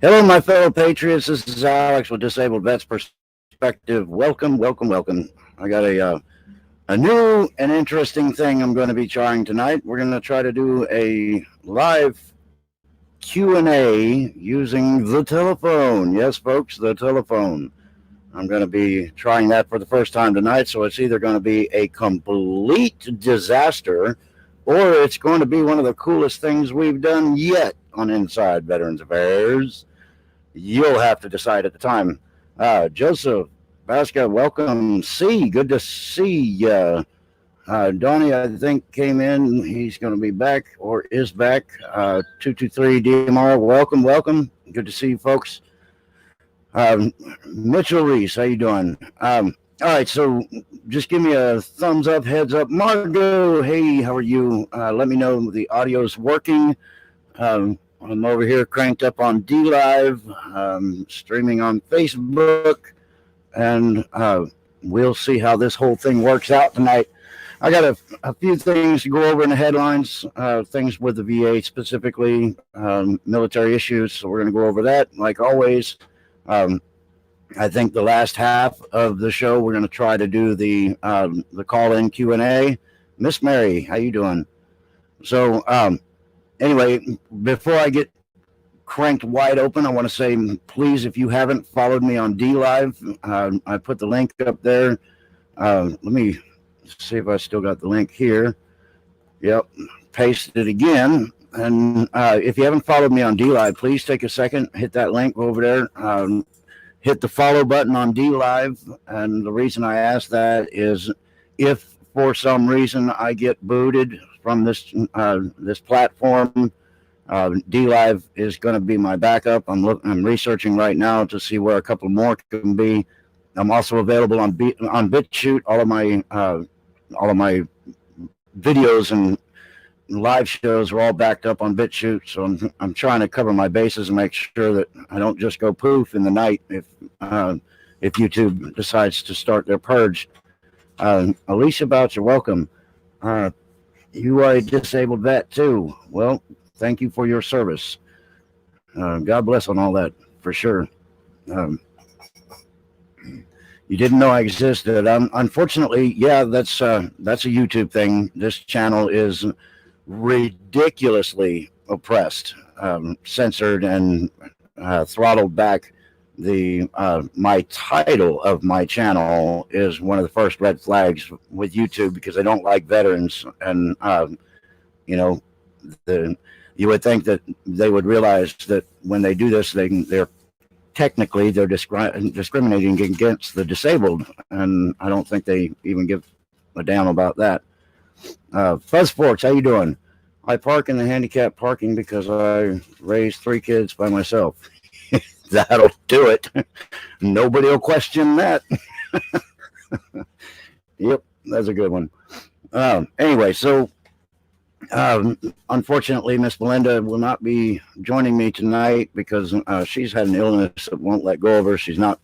Hello, my fellow patriots. This is Alex with Disabled Vets Perspective. Welcome, welcome, welcome. I got a new and interesting thing I'm going to be trying tonight. We're going to try to do a live Q&A using the telephone. Yes, folks, the telephone. I'm going to be trying that for the first time tonight, so it's either going to be a complete disaster or it's going to be one of the coolest things we've done yet on Inside Veterans Affairs. You'll have to decide at the time. Joseph Vasca, welcome. C, good to see you. Donnie, I think, came in. He's going to be back or is back. 223 DMR, welcome, welcome. Good to see you, folks. Mitchell Reese, how you doing? All right, so just give me a thumbs up, heads up. Margo, hey, how are you? Let me know the audio's working. I'm over here cranked up on D Live, streaming on Facebook, and we'll see how this whole thing works out tonight. I got a few things to go over in the headlines, things with the VA specifically, military issues. So we're going to go over that, like always. I think the last half of the show we're going to try to do the call-in Q&A. Miss Mary, how you doing? So anyway, before I get cranked wide open, I want to say, please, if you haven't followed me on D Live, I put the link up there. Let me see if I still got the link here. Yep, paste it again. And if you haven't followed me on D Live, please take a second, hit that link over there. Hit the follow button on D Live. And the reason I ask that is if for some reason I get booted from this platform, D Live is going to be my backup. I'm researching right now to see where a couple more can be. I'm also available on BitChute. All of my videos and live shows are all backed up on BitChute. So I'm trying to cover my bases and make sure that I don't just go poof in the night if YouTube decides to start their purge. Alicia Boucher, welcome. You are a disabled vet too. Well, thank you for your service. God bless on all that, for sure. You didn't know I existed. Unfortunately, yeah, that's a YouTube thing. This channel is ridiculously oppressed, censored, and throttled back. My title of my channel is one of the first red flags with YouTube because they don't like veterans, and you would think that they would realize that when they do this, they're discriminating against the disabled, and I don't think they even give a damn about that. Fuzz Forks, how you doing? I park in the handicap parking because I raised 3 kids by myself. That'll do it. Nobody will question that. Yep, that's a good one. Anyway, so unfortunately, Miss Belinda will not be joining me tonight because she's had an illness that won't let go of her. She's not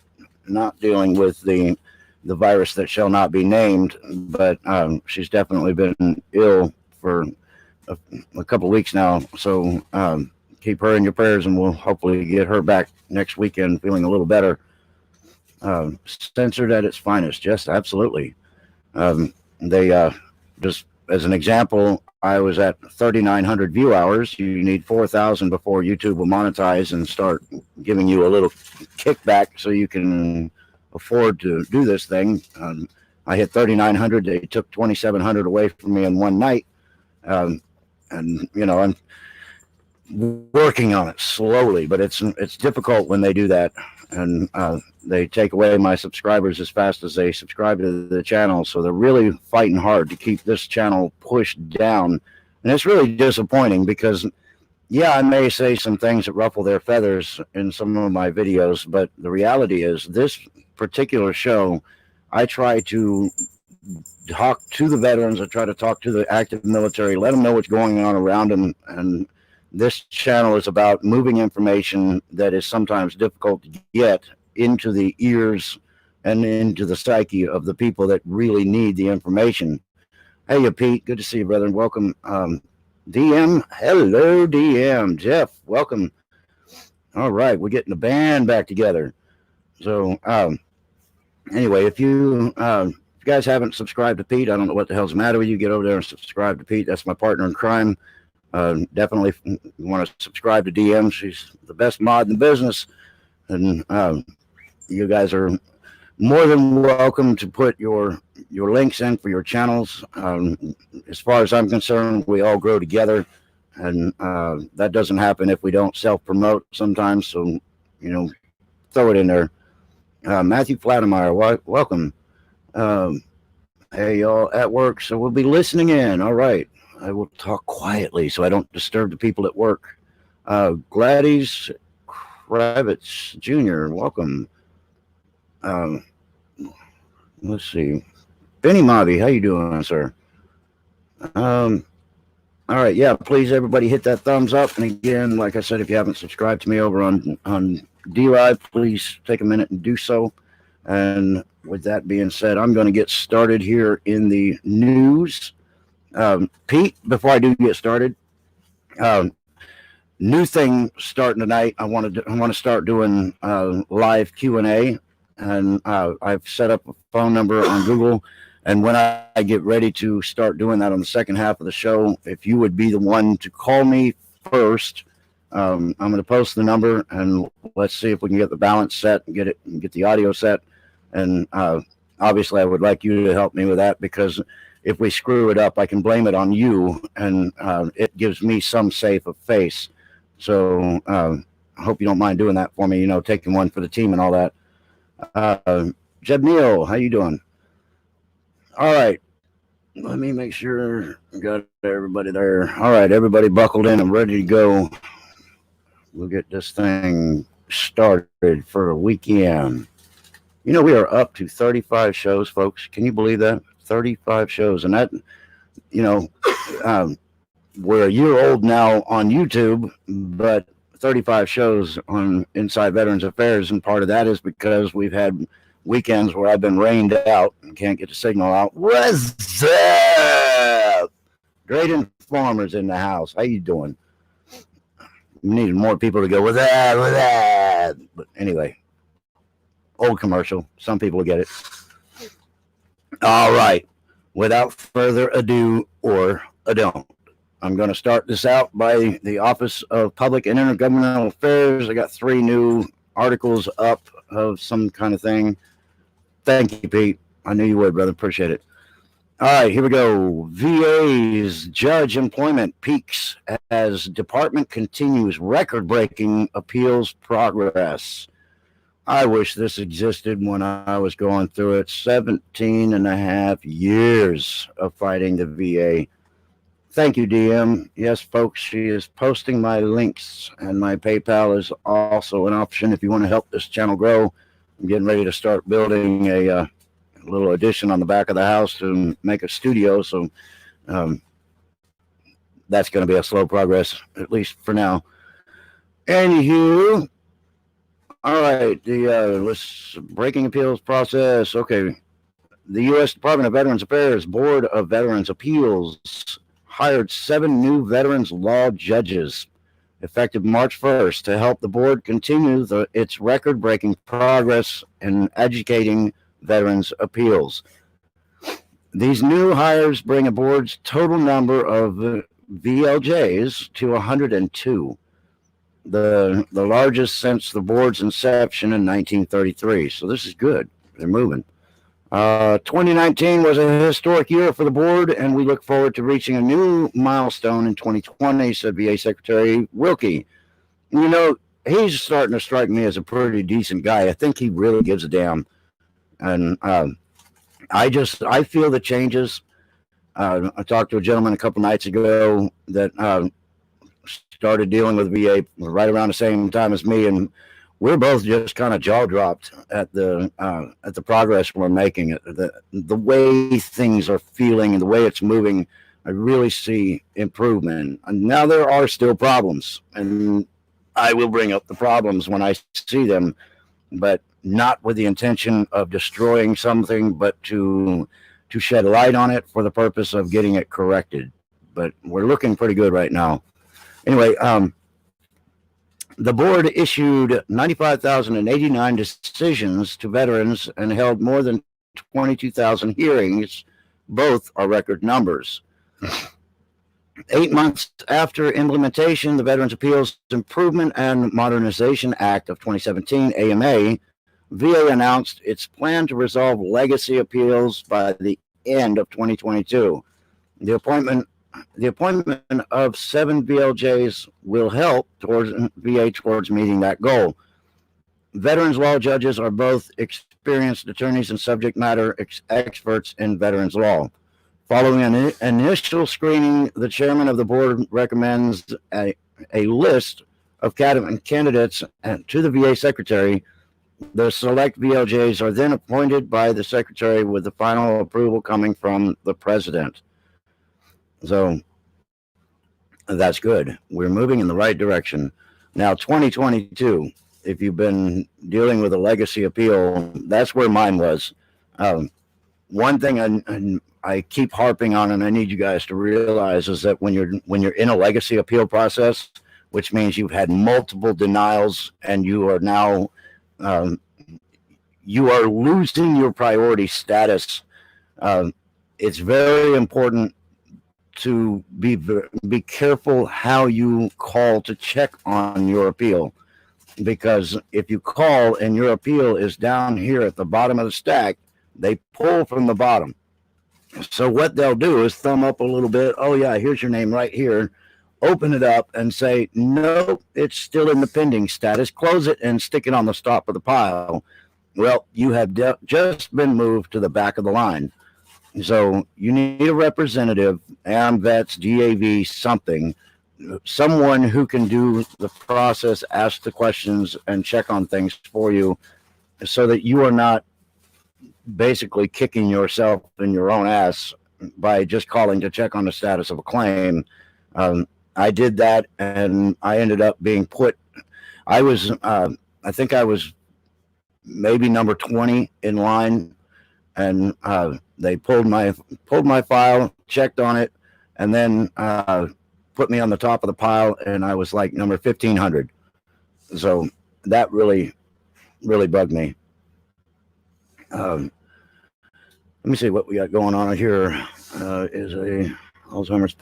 dealing with the virus that shall not be named, but she's definitely been ill for a couple of weeks now. So keep her in your prayers, and we'll hopefully get her back next weekend feeling a little better. Censored at its finest, yes, absolutely. They just as an example, I was at 3,900 view hours. You need 4,000 before YouTube will monetize and start giving you a little kickback so you can afford to do this thing. I hit 3,900. They took 2,700 away from me in one night. And I'm working on it slowly, but it's difficult when they do that. And they take away my subscribers as fast as they subscribe to the channel. So they're really fighting hard to keep this channel pushed down. And it's really disappointing because, yeah, I may say some things that ruffle their feathers in some of my videos, but the reality is this particular show, I try to talk to the veterans. I try to talk to the active military, let them know what's going on around them. And this channel is about moving information that is sometimes difficult to get into the ears and into the psyche of the people that really need the information. Hey, Pete, good to see you, brother. Welcome. DM, hello, DM. Jeff, welcome. All right, we're getting the band back together. So, anyway, if you guys haven't subscribed to Pete, I don't know what the hell's the matter with you. Get over there and subscribe to Pete. That's my partner in crime. Definitely want to subscribe to DM. She's the best mod in the business, and you guys are more than welcome to put your links in for your channels. As far as I'm concerned, we all grow together, and that doesn't happen if we don't self promote sometimes. So, throw it in there. Matthew Flattemeyer, welcome. Hey, y'all at work, so we'll be listening in. All right. I will talk quietly so I don't disturb the people at work. Gladys Kravitz Jr., welcome. Let's see. Benny Mobby, how you doing, sir? All right, yeah, please, everybody hit that thumbs up. And again, like I said, if you haven't subscribed to me over on D-Live, please take a minute and do so. And with that being said, I'm going to get started here in the news. Pete, before I do get started, new thing starting tonight. I want to start doing live Q&A, and I've set up a phone number on Google. And when I get ready to start doing that on the second half of the show, if you would be the one to call me first, I'm going to post the number, and let's see if we can get the balance set and get the audio set. And obviously, I would like you to help me with that, because if we screw it up, I can blame it on you, and it gives me some safe of face. So I hope you don't mind doing that for me, taking one for the team and all that. Jeb Neal, how you doing? All right. Let me make sure I got everybody there. All right, everybody buckled in and ready to go. We'll get this thing started for a weekend. We are up to 35 shows, folks. Can you believe that? 35 shows. And that, we're a year old now on YouTube, but 35 shows on Inside Veterans Affairs. And part of that is because we've had weekends where I've been rained out and can't get the signal out. What's up? Great informers in the house. How you doing? We needed more people to go, with that. But anyway, old commercial. Some people will get it. All right. Without further ado or ado, I'm going to start this out by the Office of Public and Intergovernmental Affairs. I got 3 new articles up of some kind of thing. Thank you, Pete. I knew you would, brother. Appreciate it. All right, here we go. VA's judge employment peaks as department continues record-breaking appeals progress. I wish this existed when I was going through it. 17 and a half years of fighting the VA. Thank you, DM. Yes, folks, she is posting my links, and my PayPal is also an option if you want to help this channel grow. I'm getting ready to start building a little addition on the back of the house to make a studio, so that's going to be a slow progress, at least for now. Anywho, all right, the breaking appeals process. Okay, the U.S. Department of Veterans Affairs Board of Veterans Appeals hired 7 new veterans law judges effective March 1st to help the board continue its record-breaking progress in educating veterans appeals. These new hires bring a board's total number of VLJs to 102, the largest since the board's inception in 1933. So this is good. They're moving. 2019 was a historic year for the board, and we look forward to reaching a new milestone in 2020, said VA Secretary Wilkie. He's starting to strike me as a pretty decent guy. I think he really gives a damn. And I feel the changes. I talked to a gentleman a couple nights ago that started dealing with VA right around the same time as me, and we're both just kind of jaw dropped at the progress we're making, the way things are feeling and the way it's moving. I really see improvement. And now there are still problems, and I will bring up the problems when I see them, but not with the intention of destroying something, but to shed light on it for the purpose of getting it corrected. But we're looking pretty good right now. Anyway, The board issued 95,089 decisions to veterans and held more than 22,000 hearings. Both are record numbers. 8 months after implementation, the Veterans Appeals Improvement and Modernization Act of 2017, AMA, VA announced its plan to resolve legacy appeals by the end of 2022. The appointment of 7 VLJs will help towards VA towards meeting that goal. Veterans law judges are both experienced attorneys and subject matter experts in veterans law. Following an initial screening, the chairman of the board recommends a list of candidates to the VA secretary. The select VLJs are then appointed by the secretary with the final approval coming from the president. So that's good. We're moving in the right direction. Now, 2022, if you've been dealing with a legacy appeal, that's where mine was. One thing I keep harping on, and I need you guys to realize, is that when you're in a legacy appeal process, which means you've had multiple denials and you are now you are losing your priority status. It's very important to be careful how you call to check on your appeal, because if you call and your appeal is down here at the bottom of the stack, they pull from the bottom. So what they'll do is thumb up a little bit. Oh yeah, here's your name right here. Open it up and say, no, it's still in the pending status. Close it and stick it on the top of the pile. Well, you have just been moved to the back of the line. So you need a representative, AMVETS, GAV, someone who can do the process, ask the questions, and check on things for you, so that you are not basically kicking yourself in your own ass by just calling to check on the status of a claim. I did that, and I ended up being put. I think I was maybe number 20 in line, and they pulled my file, checked on it, and then put me on the top of the pile, and I was like number 1,500. So that really bugged me. Let me see what we got going on here. Is a Alzheimer's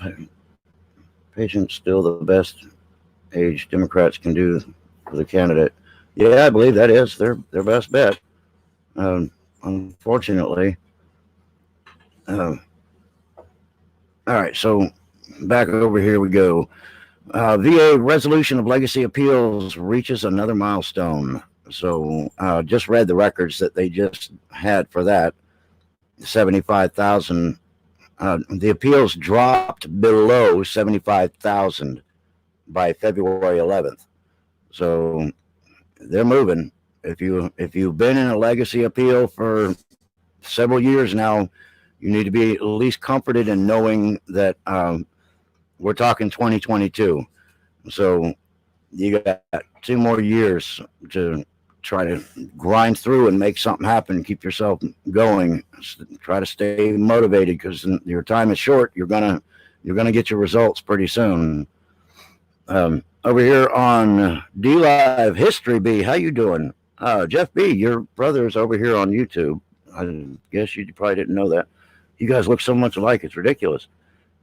patient still the best age Democrats can do for the candidate? Yeah, I believe that is their best bet. Unfortunately. All right, so back over here we go. VA resolution of legacy appeals reaches another milestone. So just read the records that they just had for that. 75,000. The appeals dropped below 75,000 by February 11th. So they're moving. If you've been in a legacy appeal for several years now, you need to be at least comforted in knowing that we're talking 2022. So you got 2 more years to try to grind through and make something happen. Keep yourself going. Try to stay motivated, because your time is short. You're gonna get your results pretty soon. Over here on D Live History B, how you doing? Jeff B, your brother's over here on YouTube. I guess you probably didn't know that. You guys look so much alike, it's ridiculous.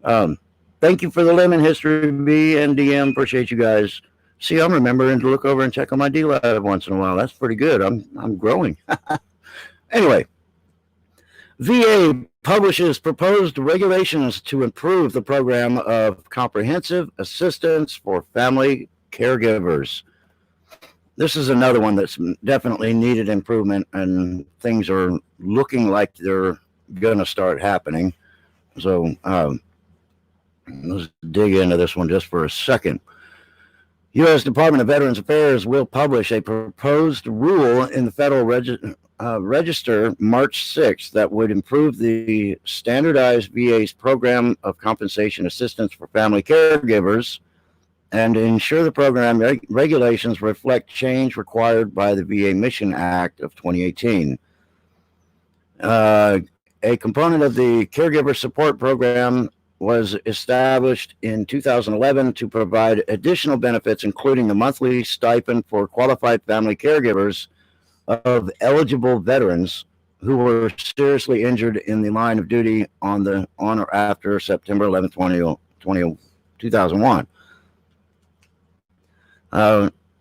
Thank you for the lemon, History B and DM. Appreciate you guys. See, I'm remembering to look over and check on my D Live once in a while. That's pretty good. I'm growing. Anyway, VA publishes proposed regulations to improve the program of comprehensive assistance for family caregivers. This is another one that's definitely needed improvement, and things are looking like they're going to start happening. So let's dig into this one just for a second. U.S. Department of Veterans Affairs will publish a proposed rule in the Federal Register March 6th that would improve the standardized VA's program of compensation assistance for family caregivers and ensure the program regulations reflect change required by the VA Mission Act of 2018. A component of the Caregiver Support Program was established in 2011 to provide additional benefits, including the monthly stipend for qualified family caregivers of eligible veterans who were seriously injured in the line of duty on or after September 11, 2001.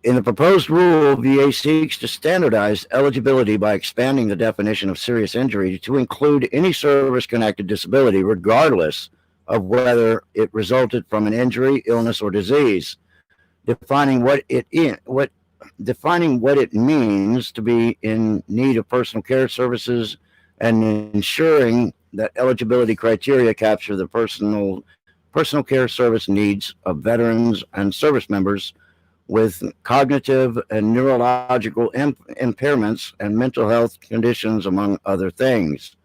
In the proposed rule, VA seeks to standardize eligibility by expanding the definition of serious injury to include any service-connected disability, regardless of whether it resulted from an injury, illness, or disease, defining what it means to be in need of personal care services and ensuring that eligibility criteria capture the personal care service needs of veterans and service members with cognitive and neurological impairments and mental health conditions, among other things.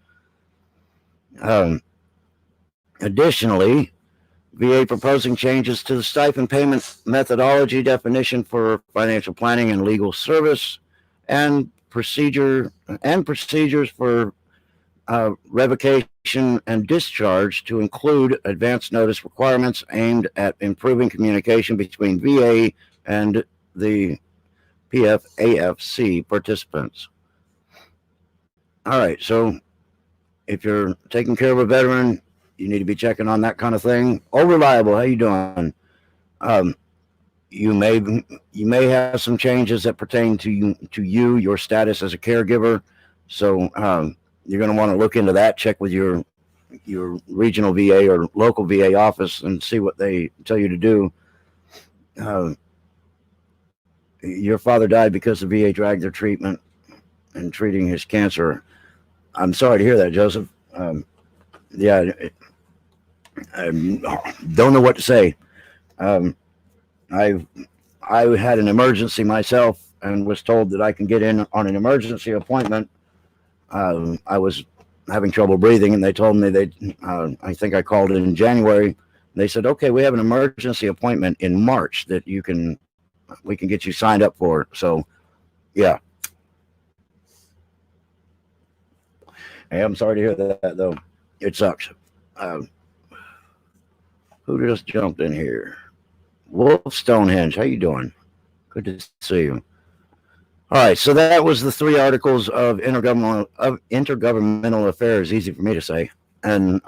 Additionally, VA proposing changes to the stipend payment methodology definition for financial planning and legal service and procedures for revocation and discharge to include advance notice requirements aimed at improving communication between VA and the PFAFC participants. All right, so if you're taking care of a veteran, you need to be checking on that kind of thing. Oh, Reliable, how you doing? You may have some changes that pertain to you, your status as a caregiver. So you're going to want to look into that. Check with your regional VA or local VA office and see what they tell you to do. Your father died because the VA dragged their treatment and treating his cancer. I'm sorry to hear that, Joseph. Yeah, I don't know what to say. I had an emergency myself and was told that I can get in on an emergency appointment. I was having trouble breathing, and they told me I think I called in January. They said, okay, we have an emergency appointment in March that we can get you signed up for. So, yeah. Hey, I'm sorry to hear that, though. It sucks. Who just jumped in here? Wolf Stonehenge, how you doing? Good to see you. All right, so that was the 3 articles of intergovernmental affairs. Easy for me to say, and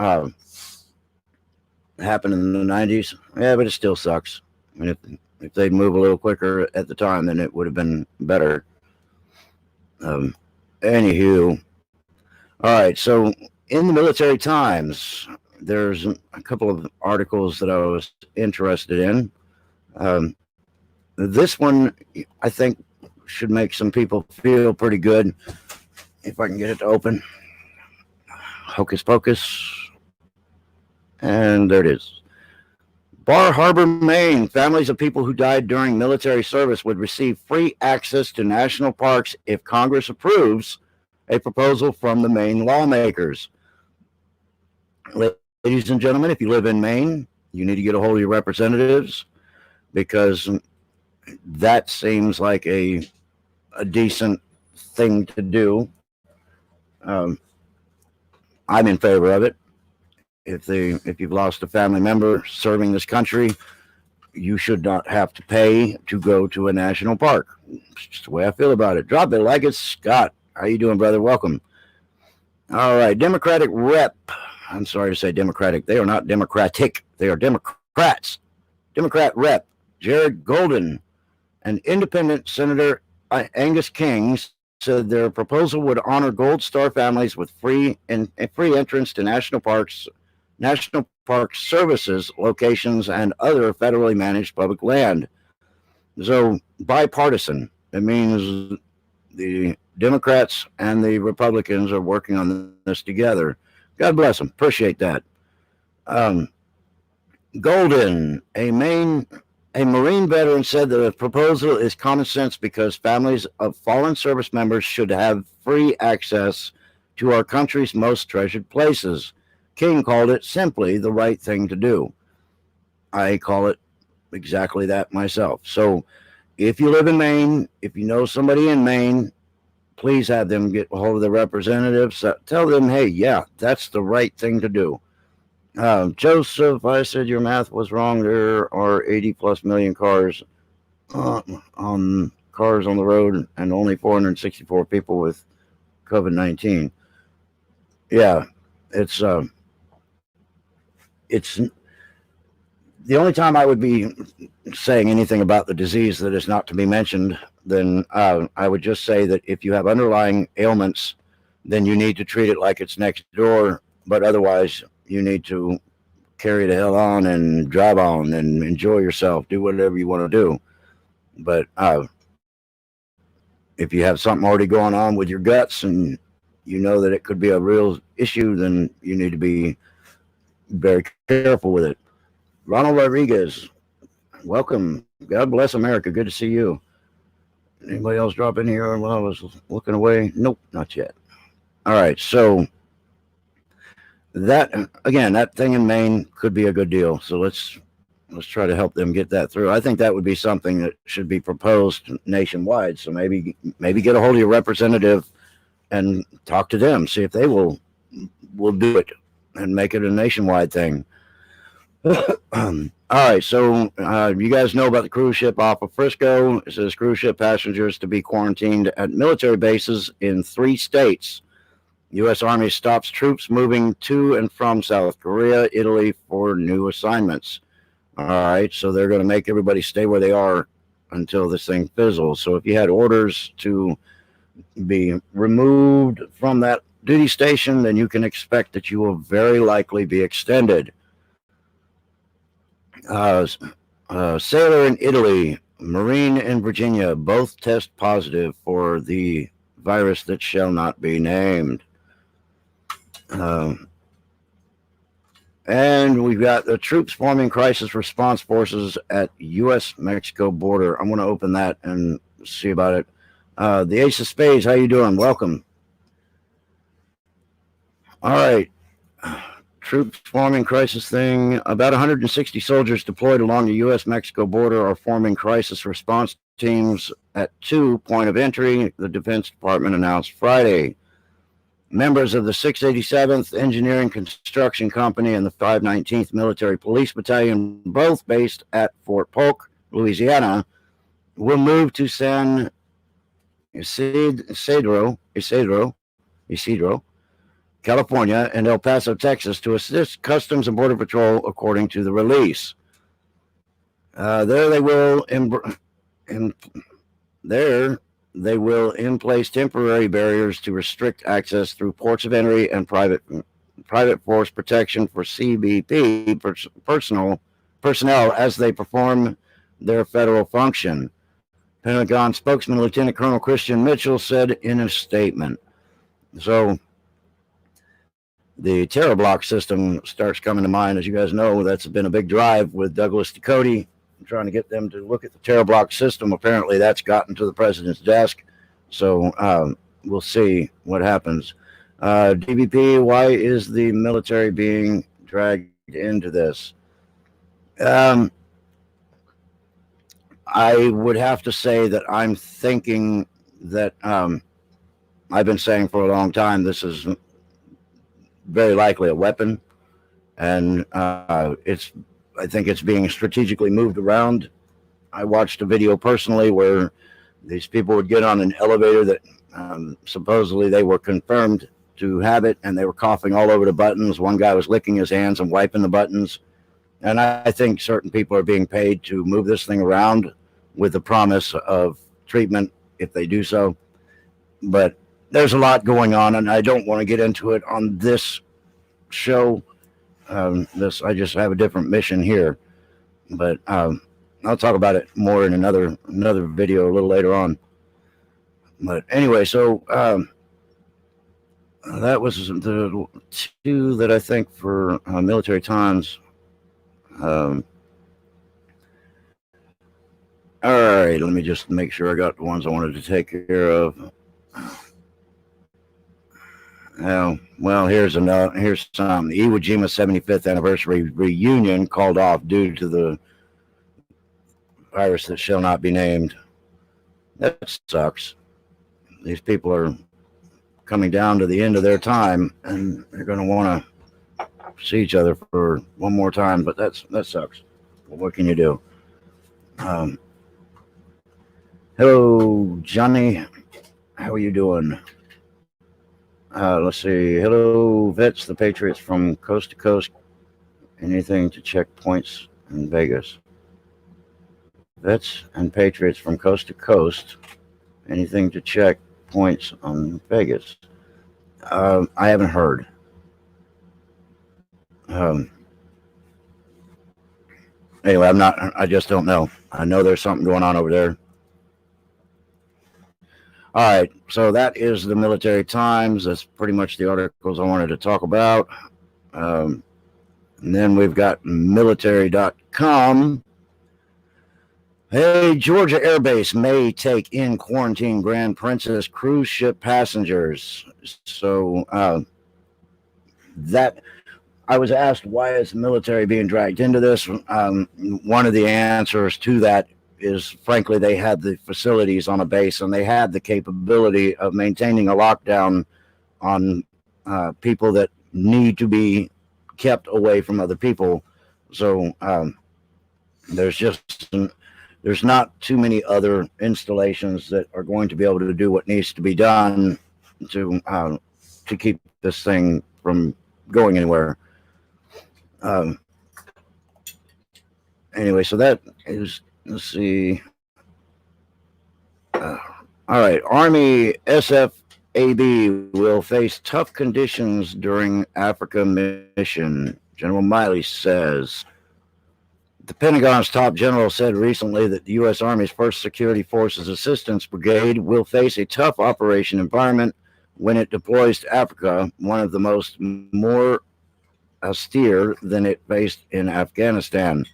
happened in the 90s. Yeah, but it still sucks. I mean, if they'd move a little quicker at the time, then it would have been better. Anywho, all right, so in the Military Times, there's a couple of articles that I was interested in. This one, I think, should make some people feel pretty good. If I can get it to open. Hocus pocus. And there it is. Bar Harbor, Maine. Families of people who died during military service would receive free access to national parks if Congress approves a proposal from the Maine lawmakers. Ladies and gentlemen, if you live in Maine, you need to get a hold of your representatives, because that seems like a decent thing to do. I'm in favor of it. If you've lost a family member serving this country, you should not have to pay to go to a national park. It's just the way I feel about it. Drop it like it's Scott. How you doing, brother? Welcome. All right, Democratic rep. I'm sorry to say Democratic. They are not Democratic. They are Democrats. Democrat rep Jared Golden and independent Senator Angus King said their proposal would honor Gold Star families with free entrance to national park services, locations, and other federally managed public land. So bipartisan. It means the Democrats and the Republicans are working on this together. God bless them. Appreciate that. Golden, a Marine veteran, said the proposal is common sense because families of fallen service members should have free access to our country's most treasured places. King called it simply the right thing to do. I call it exactly that myself. So if you live in Maine, if you know somebody in Maine, please have them get a hold of the representatives. Tell them, hey, yeah, that's the right thing to do. Joseph, I said your math was wrong. There are 80 plus million cars on the road and only 464 people with COVID-19. Yeah, it's it's the only time I would be saying anything about the disease that is not to be mentioned. Then I would just say that if you have underlying ailments, then you need to treat it like it's next door. But otherwise, you need to carry the hell on and drive on and enjoy yourself. Do whatever you want to do. But if you have something already going on with your guts and you know that it could be a real issue, then you need to be very careful with it. Ronald Rodriguez, welcome. God bless America. Good to see you. Anybody else drop in here while I was looking away? Nope, not yet. All right, so that again, that thing in Maine could be a good deal. So let's try to help them get that through. I think that would be something that should be proposed nationwide. So maybe get a hold of your representative and talk to them, see if they will do it and make it a nationwide thing. All right, so you guys know about the cruise ship off of Frisco. It says cruise ship passengers to be quarantined at military bases in 3 states. U.S. Army stops troops moving to and from South Korea, Italy for new assignments. All right, so they're going to make everybody stay where they are until this thing fizzles. So if you had orders to be removed from that duty station, then you can expect that you will very likely be extended. Sailor in Italy, Marine in Virginia, both test positive for the virus that shall not be named. And we've got the troops forming crisis response forces at U.S.-Mexico border. I'm going to open that and see about it. The Ace of Spades, how you doing? Welcome. All right. Troops forming crisis thing. About 160 soldiers deployed along the U.S.-Mexico border are forming crisis response teams at 2 point of entry, the Defense Department announced Friday. Members of the 687th Engineering Construction Company and the 519th Military Police Battalion, both based at Fort Polk, Louisiana, will move to San Isidro, California, and El Paso, Texas, to assist Customs and Border Patrol, according to the release. There they will in place temporary barriers to restrict access through ports of entry and private force protection for CBP personnel as they perform their federal function. Pentagon spokesman Lieutenant Colonel Christian Mitchell said in a statement. So the terror block system starts coming to mind. As you guys know, that's been a big drive with Douglas Ducote, trying to get them to look at the terror block system. Apparently that's gotten to the president's desk. So we'll see what happens. DBP, why is the military being dragged into this? I would have to say that I'm thinking that I've been saying for a long time this is very likely a weapon, and I think it's being strategically moved around. I watched a video personally where these people would get on an elevator that supposedly they were confirmed to have it, and they were coughing all over the buttons. One guy was licking his hands and wiping the buttons. And I think certain people are being paid to move this thing around with the promise of treatment if they do so. But there's a lot going on, and I don't want to get into it on this show. I just have a different mission here. But I'll talk about it more in another video a little later on. But anyway, so that was the 2 that I think for military times. All right, let me just make sure I got the ones I wanted to take care of. Well, here's some. The Iwo Jima 75th anniversary reunion called off due to the virus that shall not be named. That sucks. These people are coming down to the end of their time, and they're going to want to see each other for one more time, but that sucks. Well, what can you do? Um, Hello, Johnny. How are you doing? Let's see. Hello, Vets, the Patriots from coast to coast. Anything to check points in Vegas? Vets and Patriots from coast to coast. Anything to check points on Vegas? I haven't heard. Um, anyway, I'm not. I just don't know. I know there's something going on over there. All right, so that is the Military Times. That's pretty much the articles I wanted to talk about. Um, and then we've got military.com. Hey, Georgia Air Base may take in quarantine Grand Princess cruise ship passengers. So that I was asked, why is the military being dragged into this? One of the answers to that is, frankly, they had the facilities on a base and they had the capability of maintaining a lockdown on people that need to be kept away from other people. So there's not too many other installations that are going to be able to do what needs to be done to keep this thing from going anywhere. Anyway, so that is, let's see. All right, Army SFAB will face tough conditions during Africa mission, General Miley says. The Pentagon's top general said recently that the U.S. Army's 1st Security Forces Assistance Brigade will face a tough operation environment when it deploys to Africa, one of the more austere than it faced in Afghanistan.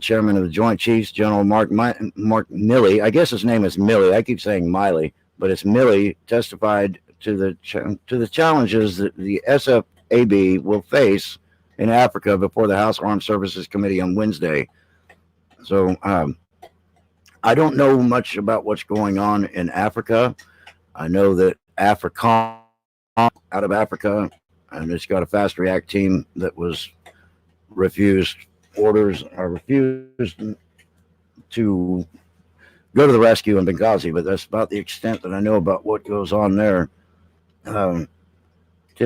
Chairman of the Joint Chiefs, General Mark Milley, I guess his name is Milley. I keep saying Miley, but it's Milley, testified to the challenges that the SFAB will face in Africa before the House Armed Services Committee on Wednesday. So I don't know much about what's going on in Africa. I know that Africom out of Africa, and it's got a fast react team that was refused to go to the rescue in Benghazi, but that's about the extent that I know about what goes on there. 10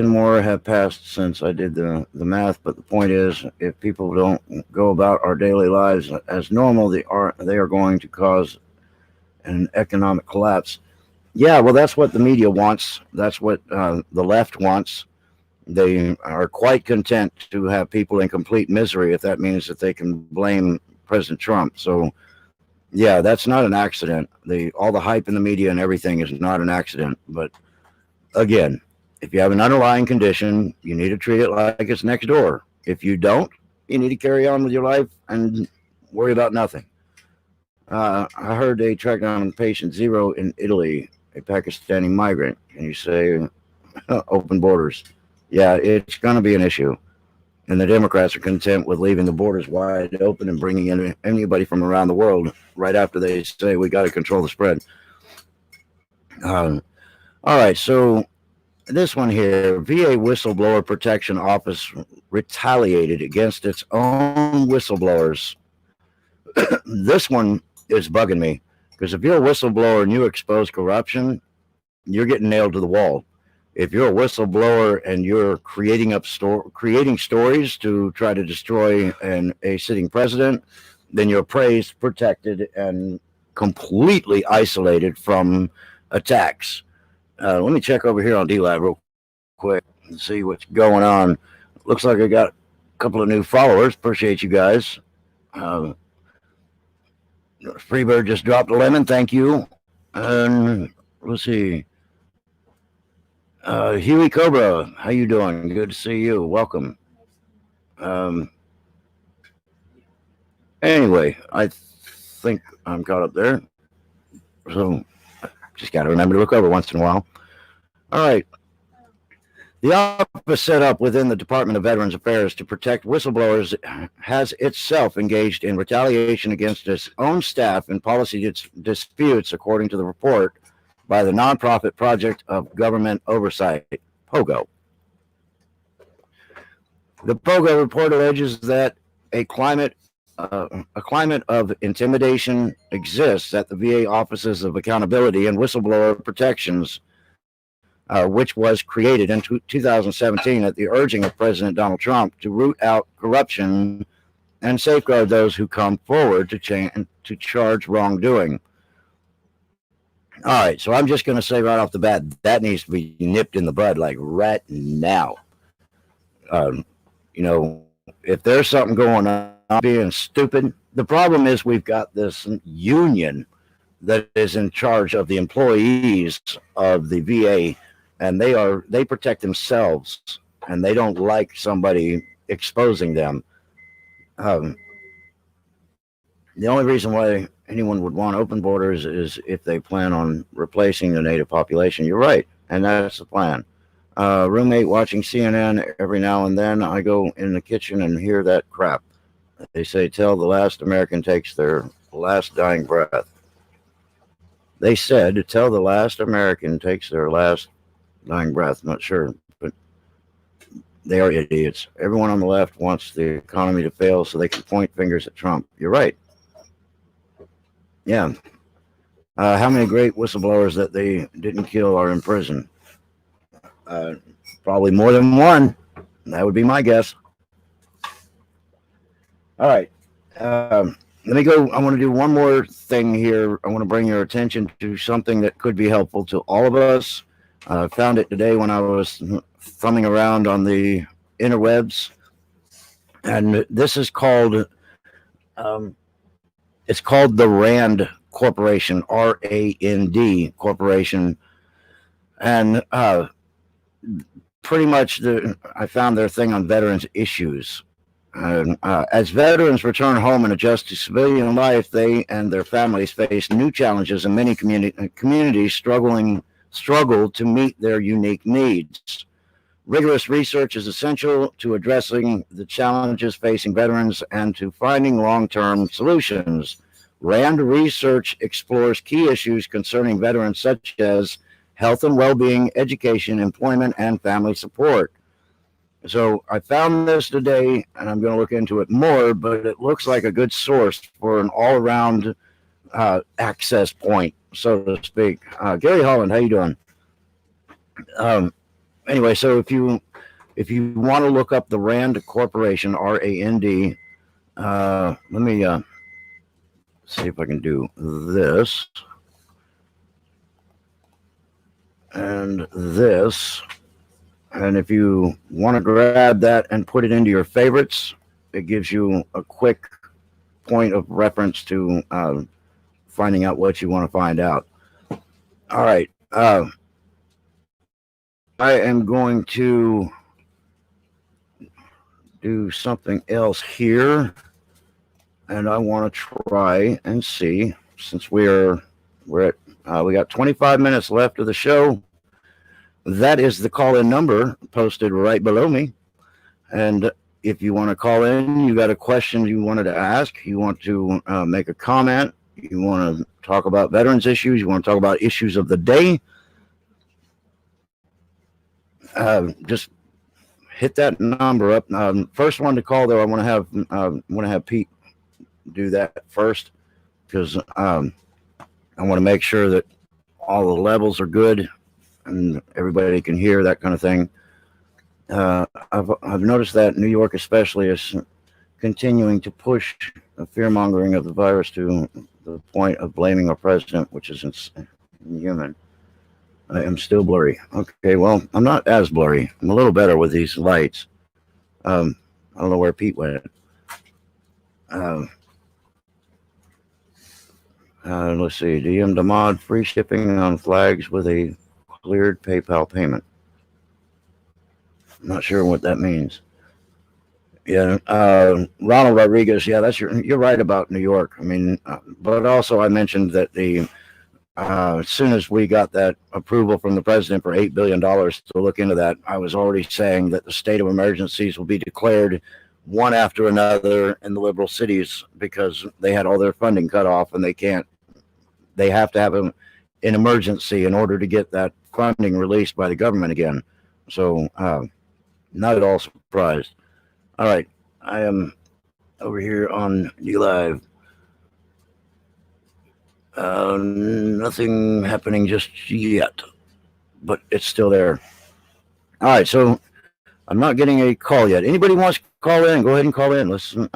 more have passed since I did the math, but the point is, if people don't go about our daily lives as normal, they are going to cause an economic collapse. Yeah, well, that's what the media wants. That's what the left wants. They are quite content to have people in complete misery if that means that they can blame President Trump. So, yeah, that's not an accident. All the hype in the media and everything is not an accident. But again, if you have an underlying condition, you need to treat it like it's next door. If you don't, you need to carry on with your life and worry about nothing. I heard they tracked down patient 0 in Italy, a Pakistani migrant. Can you say open borders? Yeah, it's going to be an issue. And the Democrats are content with leaving the borders wide open and bringing in anybody from around the world right after they say we got to control the spread. All right, so this one here, VA Whistleblower Protection Office retaliated against its own whistleblowers. This one is bugging me because if you're a whistleblower and you expose corruption, you're getting nailed to the wall. If you're a whistleblower and you're creating stories to try to destroy a sitting president, then you're praised, protected, and completely isolated from attacks. Let me check over here on DLive real quick and see what's going on. Looks like I got a couple of new followers. Appreciate you guys. Freebird just dropped a lemon. Thank you. And let's see. Huey Cobra, how you doing? Good to see you. Welcome. Anyway, I think I'm caught up there. So just got to remember to look over once in a while. All right. The office set up within the Department of Veterans Affairs to protect whistleblowers has itself engaged in retaliation against its own staff in policy disputes, according to the report by the nonprofit Project of Government Oversight, POGO. The Pogo report alleges that a climate a climate of intimidation exists at the VA offices of accountability and whistleblower protections, which was created in 2017 at the urging of President Donald Trump to root out corruption and safeguard those who come forward to charge wrongdoing. All right, so I'm just going to say right off the bat that needs to be nipped in the bud, like right now. You know, if there's something going on being stupid, the problem is we've got this union that is in charge of the employees of the VA, and they protect themselves, and they don't like somebody exposing them. The only reason why anyone would want open borders is if they plan on replacing the native population. You're right, and that's the plan. Roommate watching CNN every now and then. I go in the kitchen and hear that crap. They say, "Till the last American takes their last dying breath." They said, "Till the last American takes their last dying breath." Not sure, but they are idiots. Everyone on the left wants the economy to fail so they can point fingers at Trump. You're right. Yeah. How many great whistleblowers that they didn't kill are in prison? Probably more than one. That would be my guess. All right. Let me go. I want to do one more thing here. I want to bring your attention to something that could be helpful to all of us. I found it today when I was thumbing around on the interwebs. And this is called, it's called the RAND Corporation, RAND Corporation. And pretty much I found their thing on veterans issues. As veterans return home and adjust to civilian life, they and their families face new challenges, and many communities struggle to meet their unique needs. Rigorous research is essential to addressing the challenges facing veterans and to finding long-term solutions. RAND research explores key issues concerning veterans such as health and well-being, education, employment, and family support. So I found this today, and I'm going to look into it more, but it looks like a good source for an all-around access point, so to speak. Gary Holland, how you doing? Anyway, so if you want to look up the RAND Corporation, RAND, let me see if I can do this and this. And if you want to grab that and put it into your favorites, it gives you a quick point of reference to finding out what you want to find out. All right. I am going to do something else here. And I want to try and see, since we got 25 minutes left of the show. That is the call-in number posted right below me. And if you want to call in, you got a question you wanted to ask, you want to make a comment, you want to talk about veterans issues, you want to talk about issues of the day, just hit that number up. First one to call, though, I want to have Pete do that first, because I want to make sure that all the levels are good and everybody can hear, that kind of thing. I've noticed that New York especially is continuing to push the fear-mongering of the virus to the point of blaming our president, which is inhuman. I am still blurry. Okay, well, I'm not as blurry. I'm a little better with these lights. I don't know where Pete went. Let's see. DM Damod, free shipping on flags with a cleared PayPal payment. I'm not sure what that means. Yeah, Ronald Rodriguez. Yeah, you're right about New York. I mean, but also I mentioned that as soon as we got that approval from the president for $8 billion to look into that, I was already saying that the state of emergencies will be declared one after another in the liberal cities, because they had all their funding cut off, and they have to have an emergency in order to get that funding released by the government again. So not at all surprised. All right, I am over here on D Live. Nothing happening just yet, but it's still there. All right, so I'm not getting a call yet. Anybody wants to call in? Go ahead and call in. Listen,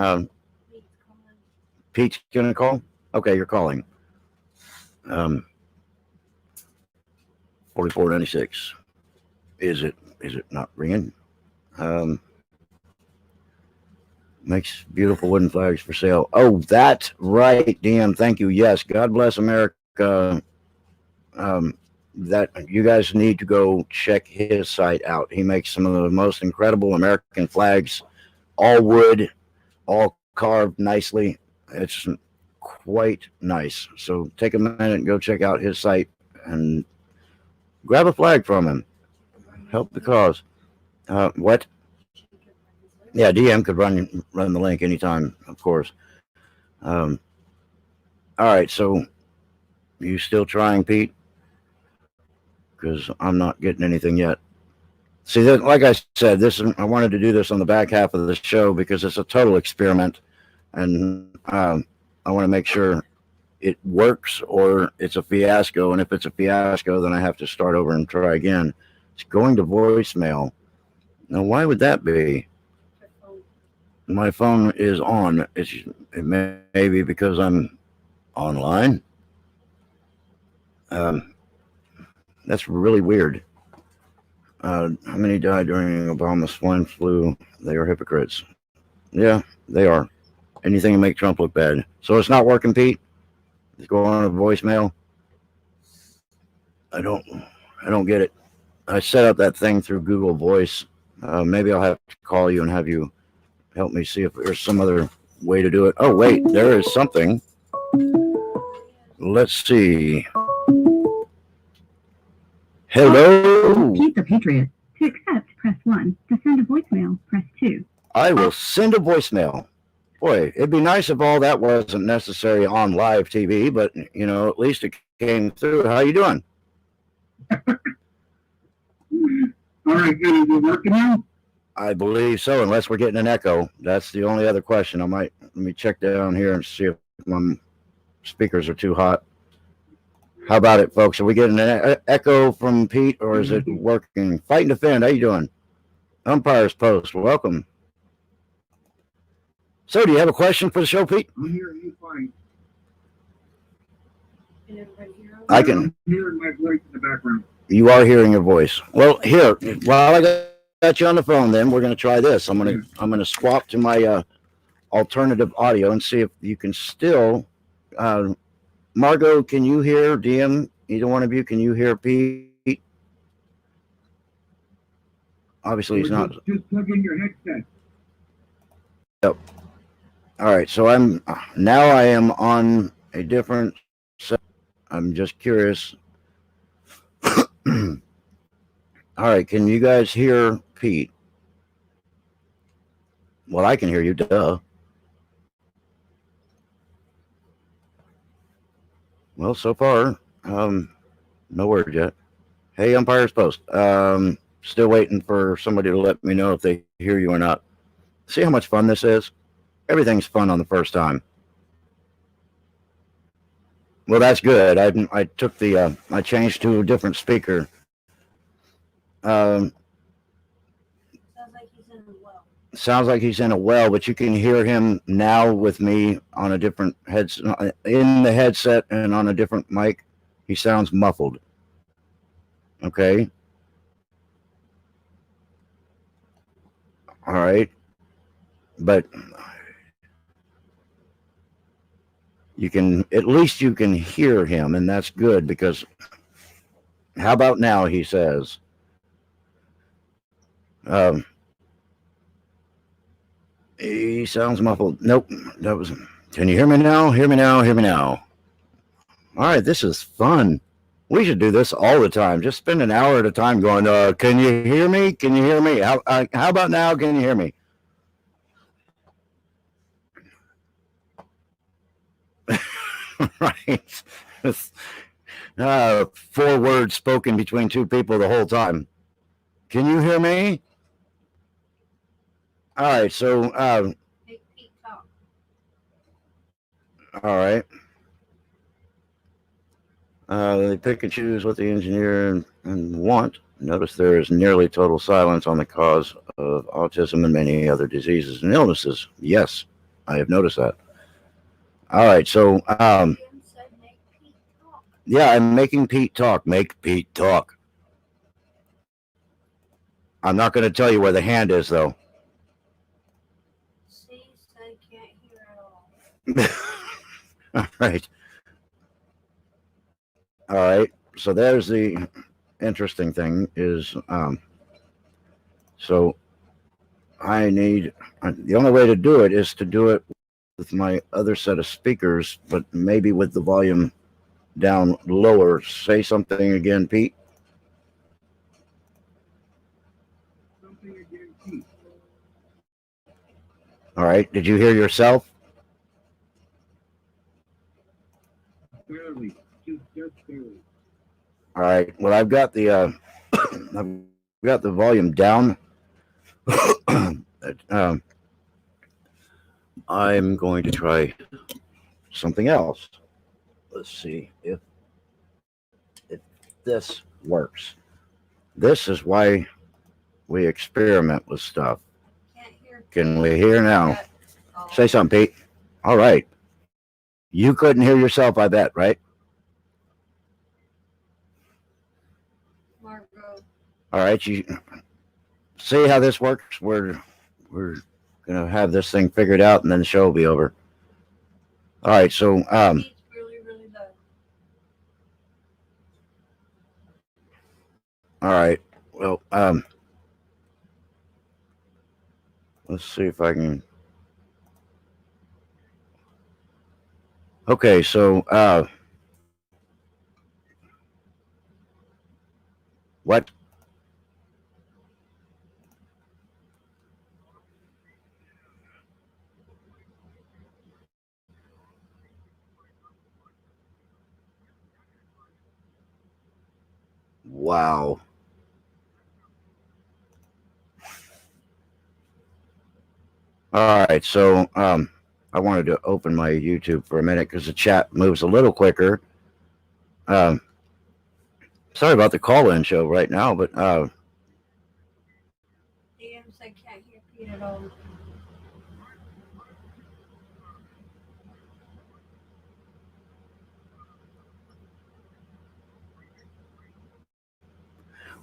Pete's gonna call. Okay, you're calling. Um, 4496. Is it? Is it not ringing? Um, Makes beautiful wooden flags for sale. Oh, that's right, DM. Thank you. Yes, God bless America. That you guys need to go check his site out. He makes some of the most incredible American flags, all wood, all carved nicely. It's quite nice. So take a minute and go check out his site and grab a flag from him. Help the cause. What? Yeah, DM could run the link anytime, of course. All right, so you still trying, Pete? Because I'm not getting anything yet. See, like I said, I wanted to do this on the back half of the show because it's a total experiment, and I want to make sure it works or it's a fiasco. And if it's a fiasco, then I have to start over and try again. It's going to voicemail. Now, why would that be? My phone is on. It may be because I'm online. That's really weird. How many died during Obama's swine flu? They are hypocrites. Yeah, they are. Anything to make Trump look bad. So it's not working, Pete? It's going on a voicemail? I don't get it. I set up that thing through Google Voice. Maybe I'll have to call you and have you help me see if there's some other way to do it. Oh, wait, there is something. Let's see. Hello. Keep the Patriot. To accept, press 1. To send a voicemail, press 2. I will send a voicemail. Boy, it'd be nice if all that wasn't necessary on live TV, but, at least it came through. How you doing? All right, good. Is it working now? I believe so, unless we're getting an echo. That's the only other question. Let me check down here and see if my speakers are too hot. How about it, folks? Are we getting an echo from Pete, or is it working? Fight and defend. How you doing? Umpire's Post. Welcome. So, do you have a question for the show, Pete? I'm hearing you fine. I can. I'm hearing my voice in the background. You are hearing your voice. Well, here, while I got you on the phone, then we're going to try this. I'm going to swap to my alternative audio and see if you can still. Margot, can you hear DM? Either one of you, can you hear Pete? Obviously, he's not. Just plug in your headset. Yep. All right, so I am on a different set. I'm just curious. All right, can you guys hear Pete? Well, I can hear you, duh. Well, so far, no word yet. Hey, Umpire's Post. Still waiting for somebody to let me know if they hear you or not. See how much fun this is? Everything's fun on the first time. Well, that's good. I took I changed to a different speaker. Sounds like he's in a well, but you can hear him now with me on a different headset, in the headset and on a different mic. He sounds muffled. Okay. All right. But at least you can hear him, and that's good, because how about now, he says. He sounds muffled. Nope. Can you hear me now? Hear me now. Hear me now. All right, this is fun. We should do this all the time. Just spend an hour at a time going, can you hear me? Can you hear me? How about now? Can you hear me? Right. 4 words spoken between 2 people the whole time. Can you hear me? All right. So, Make Pete talk. all right. They pick and choose what the engineer and want. Notice there is nearly total silence on the cause of autism and many other diseases and illnesses. Yes, I have noticed that. All right. So, Jim said make Pete talk. yeah, I'm making Pete talk. Make Pete talk. I'm not going to tell you where the hand is, though. C said can't hear at all. All right. All right. So there's the interesting thing is, so I need, the only way to do it is to do it with my other set of speakers, but maybe with the volume down lower. Say something again, Pete. Something again, Pete. All right. Did you hear yourself? Barely. Just barely. All right. Well, I've got the I've got the volume down. I'm going to try something else. Let's see if this works. This is why we experiment with stuff. Can't hear. Can we hear now? Pete. Oh. Say something, Pete. All right. You couldn't hear yourself, I bet, right? Margot. All right. You see how this works? We're gonna have this thing figured out, and then the show will be over. All right. So Pete's really, really low. all right. Well, let's see if I can. Okay, so what? Wow. All right, so I wanted to open my YouTube for a minute because the chat moves a little quicker. Um, sorry about the call-in show right now, but DM said can't hear Pete at all.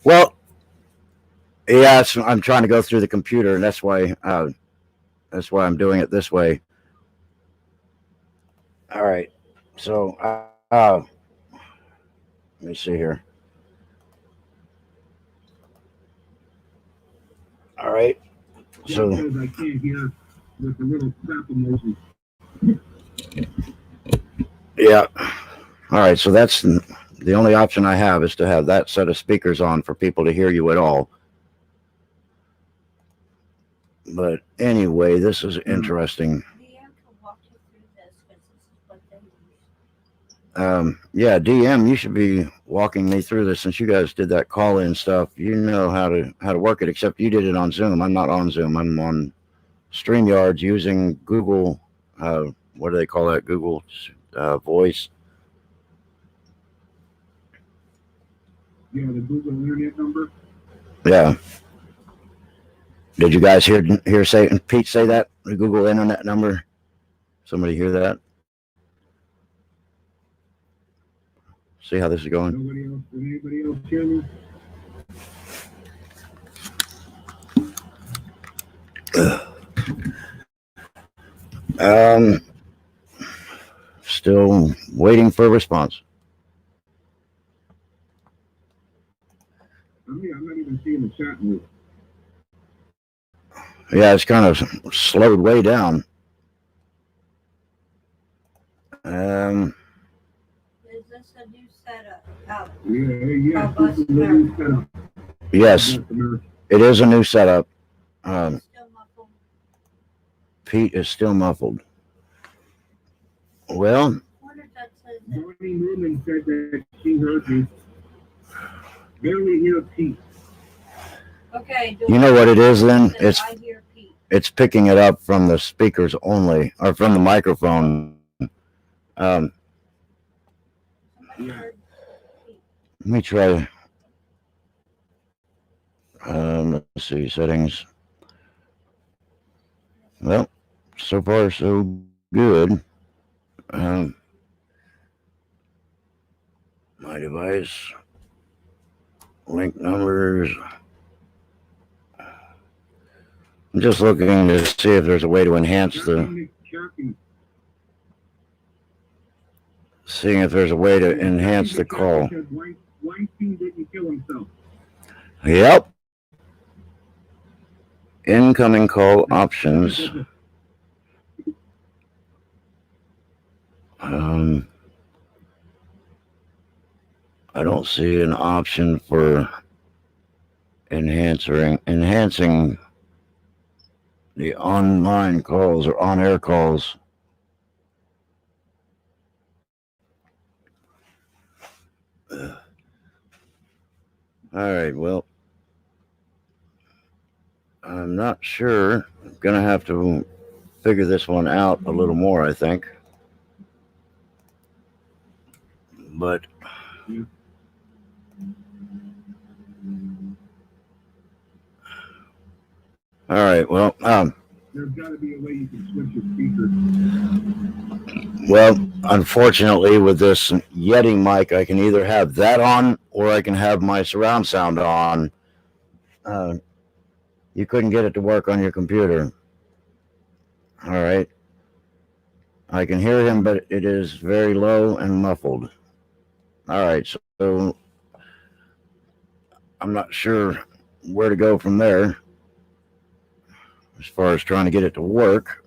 well, yeah, I'm trying to go through the computer, and that's why I'm doing it this way. All right, so let me see here. All right, so Because I can't hear with the little crap emoji. yeah. All right, so that's the only option I have is to have that set of speakers on for people to hear you at all. But anyway, this is interesting. DM can walk you through this because this is what they use. Yeah, DM, you should be walking me through this since you guys did that call-in stuff. You know how to work it, except you did it on Zoom. I'm not on Zoom. I'm on StreamYards using Google. What do they call that? Google Voice. Yeah, the Google Internet number. Yeah. Did you guys hear Pete say that? The Google Internet number? Somebody hear that? See how this is going? Nobody else? Did anybody else hear me? Still waiting for a response. I'm not even seeing the chat move. Yeah, it's kind of slowed way down. Is this a new setup? Alex? Yeah. Bus This is a new setup. Yes, it is a new setup. Still muffled. Pete is still muffled. Well, I wonder if that says that. Bonnie Newman said that she heard me. Barely hear Pete. Okay. you know what it is then? I hear Pete. it's picking it up from the speakers only, or from the microphone. Um, Somebody heard let me try. Let's see, settings. Well, so far so good. Um, my device, link numbers. I'm just looking to see if there's a way to enhance the. Seeing if there's a way to enhance the call. Weinstein didn't kill himself. Yep. Incoming call options. I don't see an option for enhancing the online calls or on-air calls. All right, well, I'm not sure. I'm going to have to figure this one out a little more, I think. But all right, well, there's got to be a way you can switch your speaker. Well, unfortunately, with this Yeti mic, I can either have that on or I can have my surround sound on. You couldn't get it to work on your computer. All right. I can hear him, but it is very low and muffled. All right, so I'm not sure where to go from there as far as trying to get it to work.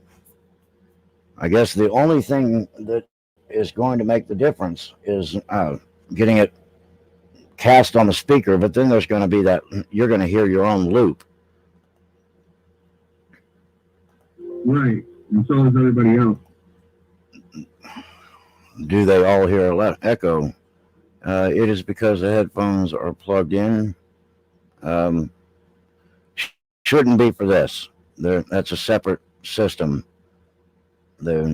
I guess the only thing that is going to make the difference is getting it cast on the speaker, but then there's going to be that you're going to hear your own loop. Right, and so is everybody else. Do they all hear echo? It is because the headphones are plugged in. Shouldn't be for this. That's a separate system. Yeah.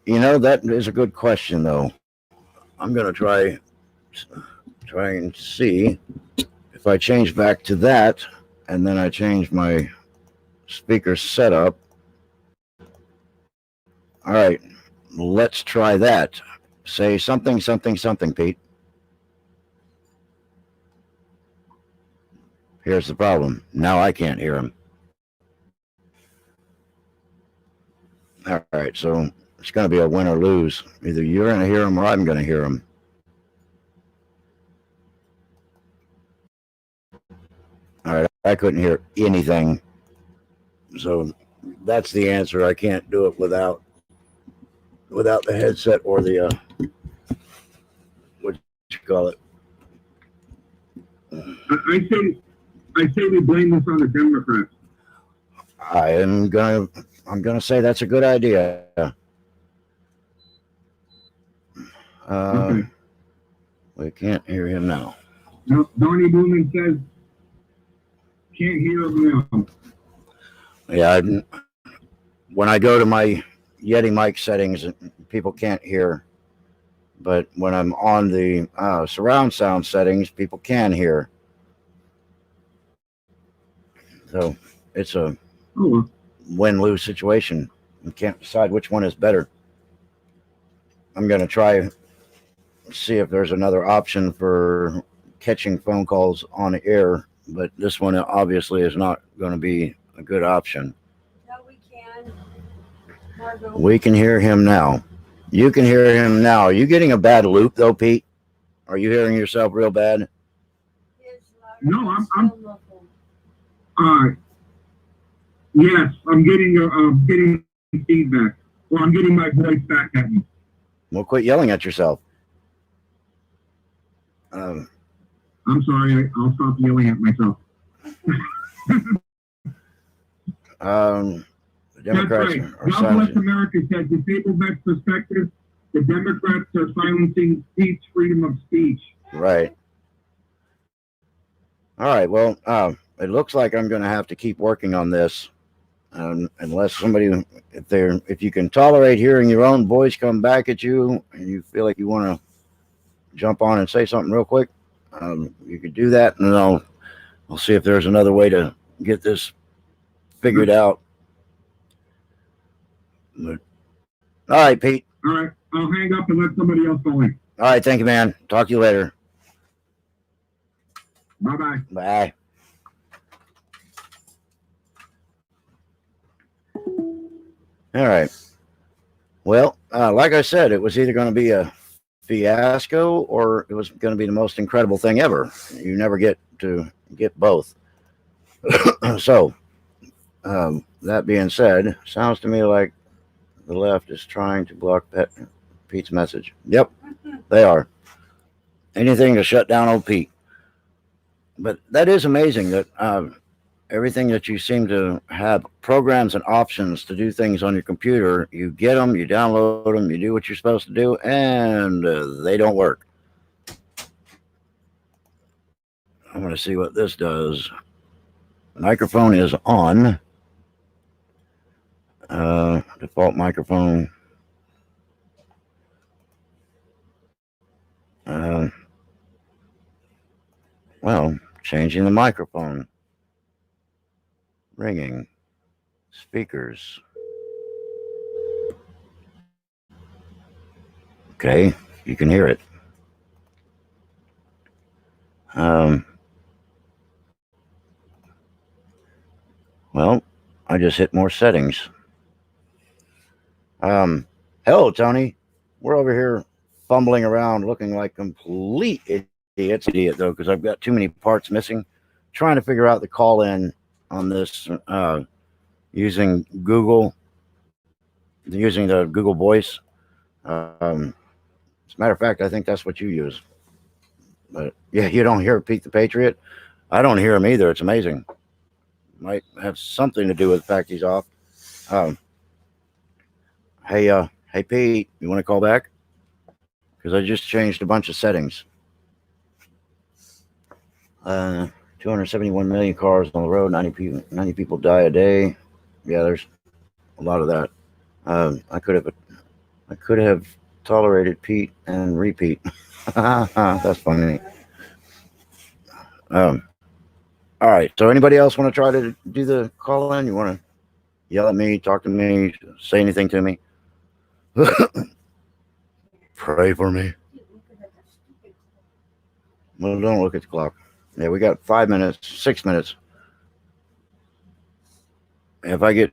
You know, that is a good question, though. I'm going to try and see if I change back to that, and then I change my speaker setup. All right, let's try that. Say something, Pete. Here's the problem. Now I can't hear him. All right, so it's going to be a win or lose. Either you're going to hear him or I'm going to hear him. All right, I couldn't hear anything. So that's the answer. I can't do it without the headset or the, what you call it? I say we blame this on the Democrats. I'm gonna say that's a good idea. Okay. We can't hear him now. No, Donnie Blumen says can't hear him now. Yeah, when I go to my Yeti mic settings, people can't hear. But when I'm on the surround sound settings, people can hear. So it's a win-lose situation. You can't decide which one is better. I'm going to try see if there's another option for catching phone calls on the air, but this one obviously is not going to be a good option. no, we can. Margo. We can hear him now. You can hear him now. Are you getting a bad loop though, Pete? Are you hearing yourself real bad? No, I'm yes, I'm getting feedback. Well, I'm getting my voice back at me. Well, quit yelling at yourself. I'm sorry. I'll stop yelling at myself. The Democrats That's right. are God bless silencing. America said, disabled vets perspective, the Democrats are silencing speech, freedom of speech. Right. All right. Well, it looks like I'm going to have to keep working on this, unless somebody, if you can tolerate hearing your own voice come back at you, and you feel like you want to jump on and say something real quick, you could do that, and I'll see if there's another way to get this figured out. But, all right, Pete. All right, I'll hang up and let somebody else go in. All right, thank you, man. Talk to you later. Bye-bye. Bye. All right. Well, like I said, it was either going to be a fiasco or it was going to be the most incredible thing ever. You never get to get both. So, that being said, sounds to me like the left is trying to block Pete's message. Yep, they are. Anything to shut down old Pete. But that is amazing that everything that you seem to have programs and options to do things on your computer, you get them, you download them, you do what you're supposed to do, and they don't work. I'm going to see what this does. Microphone is on. Default microphone. Well, changing the microphone. Ringing. Speakers. Okay, you can hear it. Well, I just hit more settings. Hello, Tony. We're over here fumbling around looking like complete idiots. Idiot, though, because I've got too many parts missing. Trying to figure out the call-in on this using Google, using the Google Voice. As a matter of fact, I think that's what you use. But yeah, you don't hear Pete the Patriot. I don't hear him either. It's amazing. Might have something to do with the fact he's off. Hey Pete, you want to call back? Because I just changed a bunch of settings. 271 million cars on the road. 90 people die a day. Yeah, there's a lot of that. I could have tolerated Pete and repeat. That's funny. All right. So anybody else want to try to do the call in? You want to yell at me, talk to me, say anything to me? Pray for me. Well, don't look at the clock. Yeah, we got 5 minutes, 6 minutes. If I can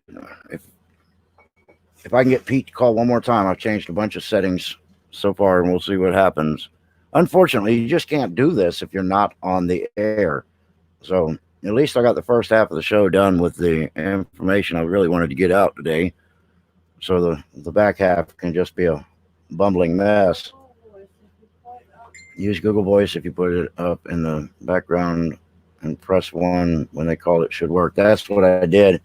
get Pete to call one more time, I've changed a bunch of settings so far, and we'll see what happens. Unfortunately, you just can't do this if you're not on the air. So at least I got the first half of the show done with the information I really wanted to get out today. So the back half can just be a bumbling mess. Use Google Voice if you put it up in the background and press 1 when they call it should work. That's what I did.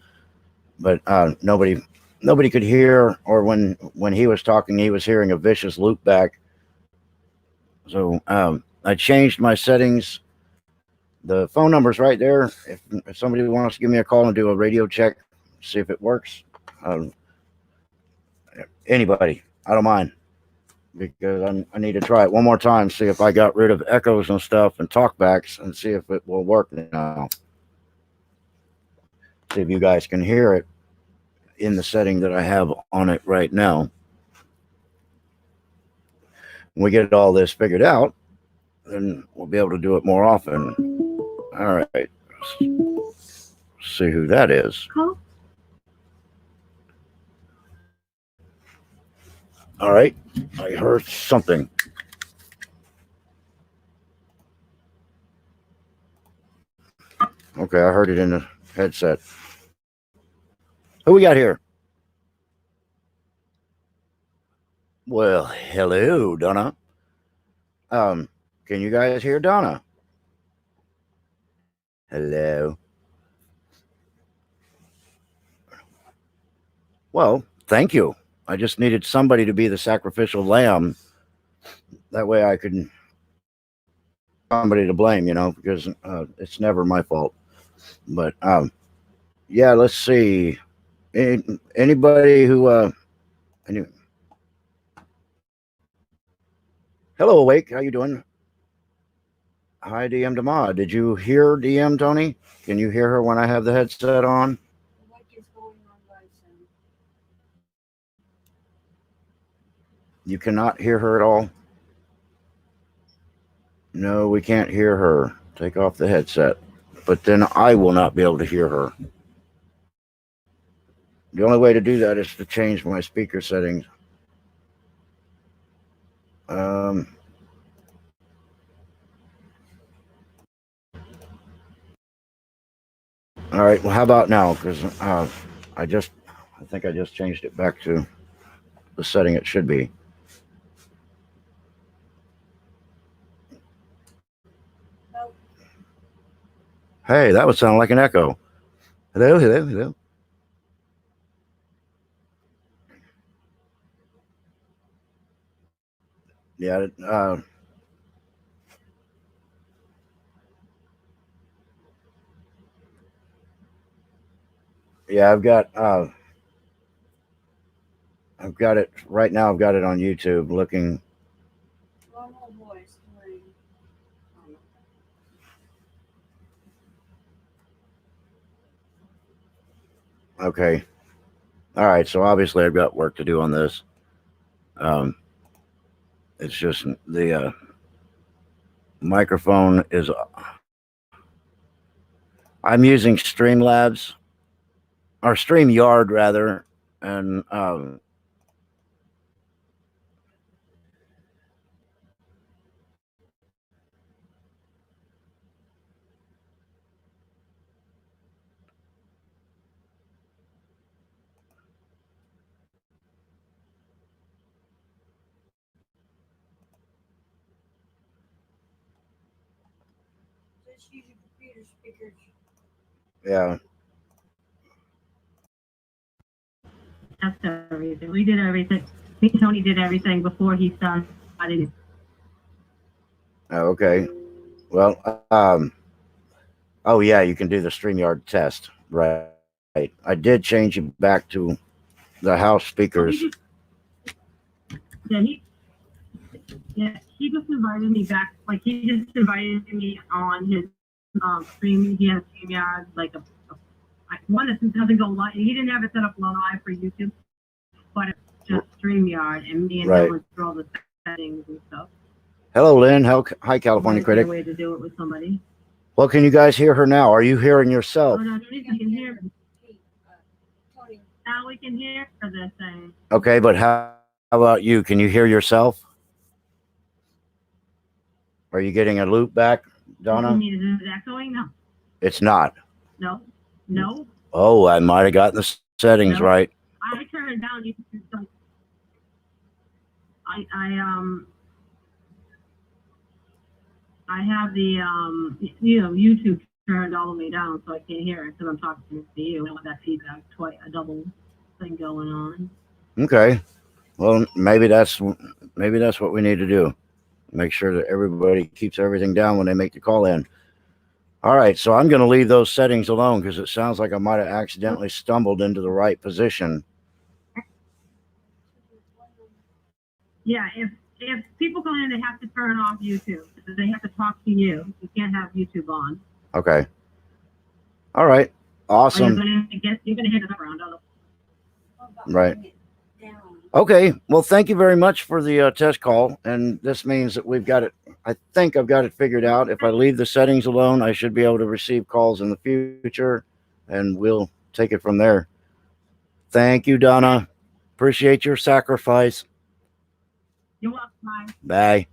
But nobody could hear, or when he was talking, he was hearing a vicious loop back. So I changed my settings. The phone number's right there. If somebody wants to give me a call and do a radio check, see if it works. Anybody, I don't mind, because I need to try it one more time, see if I got rid of echoes and stuff and talkbacks, and see if it will work now. See if you guys can hear it in the setting that I have on it right now. When we get all this figured out, then we'll be able to do it more often. All right. Let's see who that is. Call. All right. I heard something. Okay, I heard it in the headset. Who we got here? Well, hello, Donna. Can you guys hear Donna? Hello. Well, thank you. I just needed somebody to be the sacrificial lamb. That way I could somebody to blame, because it's never my fault. But yeah, let's see. Anybody who any, hello, Awake. How you doing? Hi, DM Dama. Did you hear DM Tony? Can you hear her when I have the headset on? What is going on, Bryson? You cannot hear her at all? No, we can't hear her. Take off the headset. But then I will not be able to hear her. The only way to do that is to change my speaker settings. Um, all right. Well, how about now? Because I think I just changed it back to the setting it should be. Nope. Hey, that would sound like an echo. Hello, hello, hello. Yeah. Yeah, I've got it right now. I've got it on YouTube. Looking. Normal voice. Doing, Okay. All right. So obviously, I've got work to do on this. Um, it's just the microphone is. I'm using Streamlabs or StreamYard rather, and just use your computer speakers. yeah. That's everything. We did everything. Me and Tony did everything before he started. Okay. Well, oh yeah, you can do the StreamYard test, right? I did change it back to the house speakers. Yeah, he just invited me back. Like he just invited me on his stream. He has StreamYard like one that doesn't go live. He didn't have it set up live for YouTube, but it's just StreamYard, and me and Right. him went through all the settings and stuff. Hello, Lynn. Hi, California Wanted to get Critic. a way to do it with somebody. Well, can you guys hear her now? Are you hearing Oh yourself? no, you can hear. Hey, Tony. Now we can hear for this thing. Okay, but how about you? Can you hear yourself? Are you getting a loop back, Donna? Is it echoing? No. It's not. No. Oh, I might have gotten the settings No. right. I turn it down. You can still. I have the YouTube turned all the way down, so I can't hear it because I'm talking to you. I don't want that feedback twice, a double thing going on. Okay. Well, maybe that's what we need to do. Make sure that everybody keeps everything down when they make the call in. All right, so I'm going to leave those settings alone because it sounds like I might have accidentally stumbled into the right position. Yeah, if people come in, they have to turn off YouTube. They have to talk to you. You can't have YouTube on. Okay. All right. Awesome. You're gonna hit it around. Right. Okay. Well, thank you very much for the test call, and this means that we've got it. I think I've got it figured out. If I leave the settings alone, I should be able to receive calls in the future, and we'll take it from there. Thank you, Donna. Appreciate your sacrifice. You're welcome. Bye.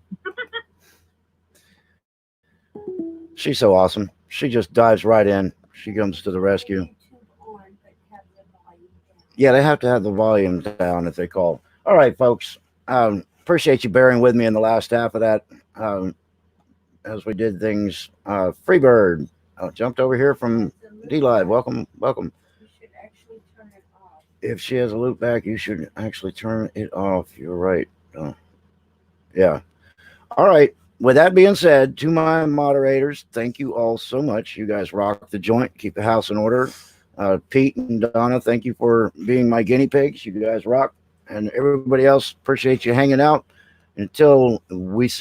She's so awesome. She just dives right in. She comes to the rescue. Yeah, they have to have the volume down if they call. All right, folks. Appreciate you bearing with me in the last half of that as we did things. Freebird jumped over here from D-Live. Welcome. You should actually turn it off. If she has a loop back, you should actually turn it off. You're right. Yeah. All right. with that being said, to my moderators, thank you all so much. You guys rock the joint, keep the house in order. Pete and Donna, thank you for being my guinea pigs. You guys rock. And everybody else, appreciate you hanging out. Until we see